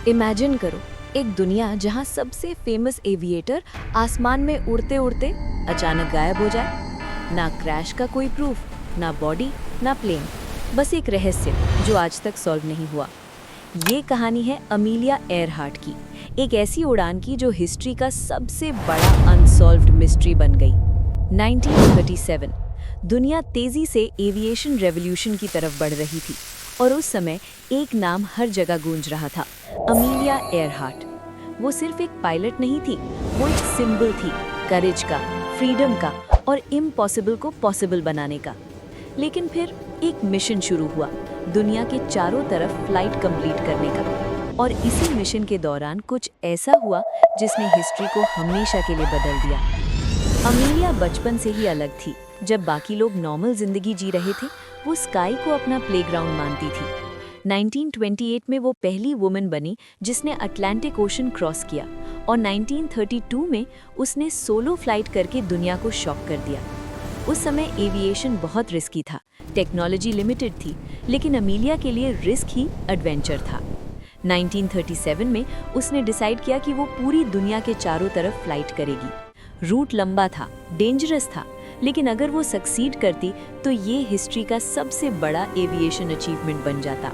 Imagine करो, एक दुनिया जहां सबसे फेमस एविएटर आसमान में उड़ते उड़ते अचानक गायब हो जाए। ना क्रैश का कोई प्रूफ, ना बॉडी, ना प्लेन, बस एक रहस्य जो आज तक सॉल्व नहीं हुआ। ये कहानी है अमीलिया एयरहार्ट की, एक ऐसी उड़ान की जो हिस्ट्री का सबसे बड़ा अनसॉल्व्ड मिस्ट्री बन गई। 1937 दुनिया तेजी से एविएशन रेवोल्यूशन की तरफ बढ़ रही थी और उस समय एक नाम हर जगह गूंज रहा था, अमीलिया एयरहार्ट। वो सिर्फ एक पायलट नहीं थी, वो एक सिंबल थी, करेज का, फ्रीडम का और इम्पॉसिबल को पॉसिबल बनाने का। लेकिन फिर एक मिशन शुरू हुआ, दुनिया के चारों तरफ फ्लाइट कंप्लीट करने का। और इसी मिशन के दौरान कुछ ऐसा हुआ जिसने हिस्ट्री को हमेशा के लिए बदल दिया। अमीलिया बचपन से ही अलग थी। जब बाकी लोग नॉर्मल जिंदगी जी रहे थे, वो स्काई को अपना प्लेग्राउंड मानती थी। 1928 में वो पहली वुमन बनी जिसने अटलांटिक ओशन क्रॉस किया और 1932 में उसने सोलो फ्लाइट करके दुनिया को शॉक कर दिया। उस समय एविएशन बहुत रिस्की था, टेक्नोलॉजी लिमिटेड थी, लेकिन अमीलिया के लिए रिस्क ही एडवेंचर था। 1937 में उसने डिसाइड किया कि वो पूरी दुनिया के चारों तरफ फ्लाइट करेगी। रूट लंबा था, डेंजरस था, लेकिन अगर वो सक्सीड करती तो ये हिस्ट्री का सबसे बड़ा एविएशन अचीवमेंट बन जाता।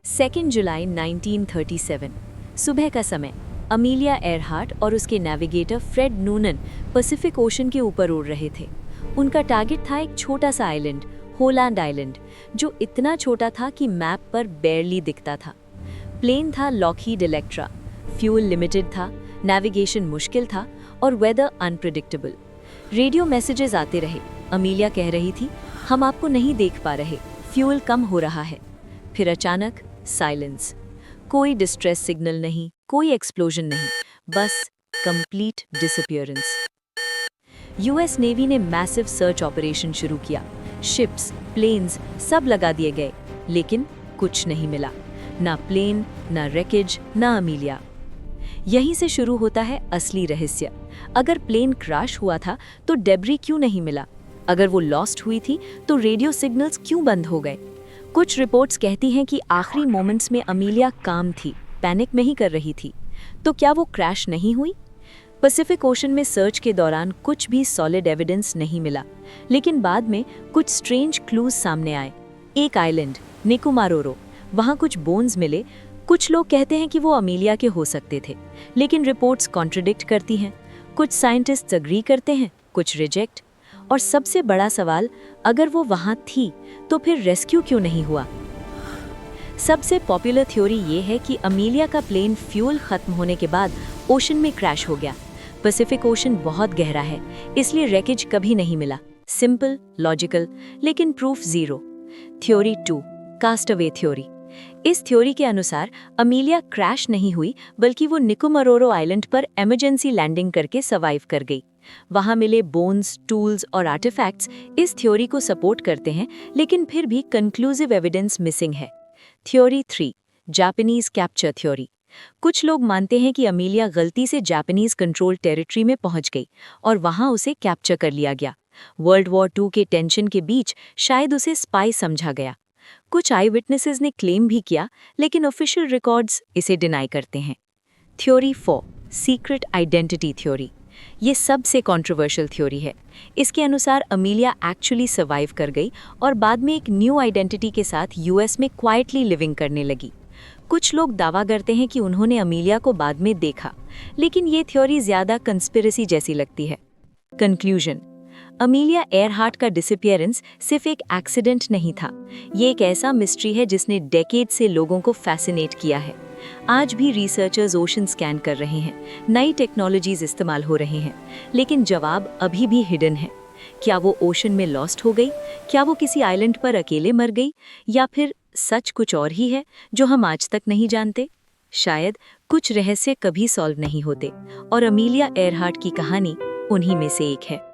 2 जुलाई 1937 सुबह का समय, अमीलिया एयरहार्ट और उसके navigator Fred Noonan Pacific Ocean के ऊपर उड़ रहे थे। उनका टारगेट था एक छोटा सा आइलैंड, होलैंड आइलैंड, जो इतना छोटा था कि मैप पर बेयरली दिखता था। प्लेन था लॉकहीड इलेक्ट्रा, फ्यूल लिमिटेड था, नेविगेशन मुश्किल था और वेदर अनप्रेडिक्टेबल। रेडियो मैसेजेस आते रहे। अमीलिया कह रही थी, हम आपको नहीं देख पा रहे, फ्यूल कम हो रहा है। फिर अचानक साइलेंस, कोई डिस्ट्रेस सिग्नल नहीं, कोई एक्सप्लोजन नहीं, बस कंप्लीट डिसअपीयरेंस। यूएस नेवी ने मैसिव सर्च ऑपरेशन शुरू किया। शिप्स, प्लेन्स सब लगा दिए गए, लेकिन कुछ नहीं मिला। ना प्लेन, ना रेकेज, ना अमीलिया। यहीं से शुरू होता है असली रहस्य। अगर प्लेन क्रैश हुआ था तो डेब्री क्यों नहीं मिला? अगर वो लॉस्ट हुई थी तो रेडियो सिग्नल्स क्यों बंद हो गए? कुछ रिपोर्ट्स कहती हैं कि आखिरी मोमेंट्स में अमीलिया काम थी, पैनिक नहीं कर रही थी। तो क्या वो क्रैश नहीं हुई? पैसिफिक ओशन में सर्च के दौरान कुछ भी सॉलिड एविडेंस नहीं मिला, लेकिन बाद में कुछ स्ट्रेंज क्लूज सामने आए। एक आइलैंड, निकोमारोरो, वहाँ कुछ बोन्स मिले। कुछ लोग कहते हैं कि वो अमीलिया के हो सकते थे, लेकिन रिपोर्ट्स कॉन्ट्रडिक्ट करती हैं। कुछ साइंटिस्ट्स अग्री करते हैं, कुछ रिजेक्ट। और सबसे बड़ा सवाल, अगर वो वहाँ थी तो फिर रेस्क्यू क्यों नहीं हुआ? सबसे पॉपुलर थ्योरी ये है कि अमीलिया का प्लेन फ्यूल खत्म होने के बाद ओशन में क्रैश हो गया। पैसिफिक ओशन बहुत गहरा है, इसलिए रेकेज कभी नहीं मिला। सिंपल, लॉजिकल, लेकिन proof zero. Theory 2, castaway theory. इस थ्योरी के अनुसार अमीलिया क्रैश नहीं हुई, बल्कि वो निकोमारोरो आइलैंड पर इमरजेंसी लैंडिंग करके सर्वाइव कर गई। वहां मिले बोन्स, टूल्स और आर्टिफैक्ट्स इस थ्योरी को सपोर्ट करते हैं, लेकिन फिर भी कंक्लूसिव एविडेंस मिसिंग है। Theory 3, Japanese capture theory. कुछ लोग मानते हैं कि अमीलिया गलती से जापानीज कंट्रोल टेरिटरी में पहुंच गई और वहां उसे कैप्चर कर लिया गया। वर्ल्ड वॉर 2 के टेंशन के बीच शायद उसे स्पाई समझा गया। कुछ आई विटनेसेस ने क्लेम भी किया, लेकिन ऑफिशियल रिकॉर्ड्स इसे डिनाई करते हैं। Theory 4, secret identity theory. ये सबसे कंट्रोवर्शियल थ्योरी है। इसके अनुसार अमीलिया एक्चुअली सर्वाइव कर गई और बाद में एक न्यू आइडेंटिटी के साथ यूएस में क्वाइटली लिविंग करने लगी। कुछ लोग दावा करते हैं कि उन्होंने अमीलिया को बाद में देखा, लेकिन ये थ्योरी ज्यादा कंस्पिरेसी जैसी लगती है। कंक्लूजन, अमीलिया एयरहार्ट का डिसअपीयरेंस सिर्फ एक एक्सीडेंट नहीं था। ये एक ऐसा मिस्ट्री है जिसने डेकेड से लोगों को फैसिनेट किया है। आज भी रिसर्चर्स ओशन स्कैन कर रहे हैं, नई टेक्नोलॉजीज इस्तेमाल हो रहे हैं, लेकिन जवाब अभी भी हिडन है। क्या वो ओशन में लॉस्ट हो गई? क्या वो किसी आइलैंड पर अकेले मर गई? या फिर सच कुछ और ही है जो हम आज तक नहीं जानते? शायद कुछ रहस्य कभी सॉल्व नहीं होते और अमीलिया एयरहार्ट की कहानी उन्हीं में से एक है।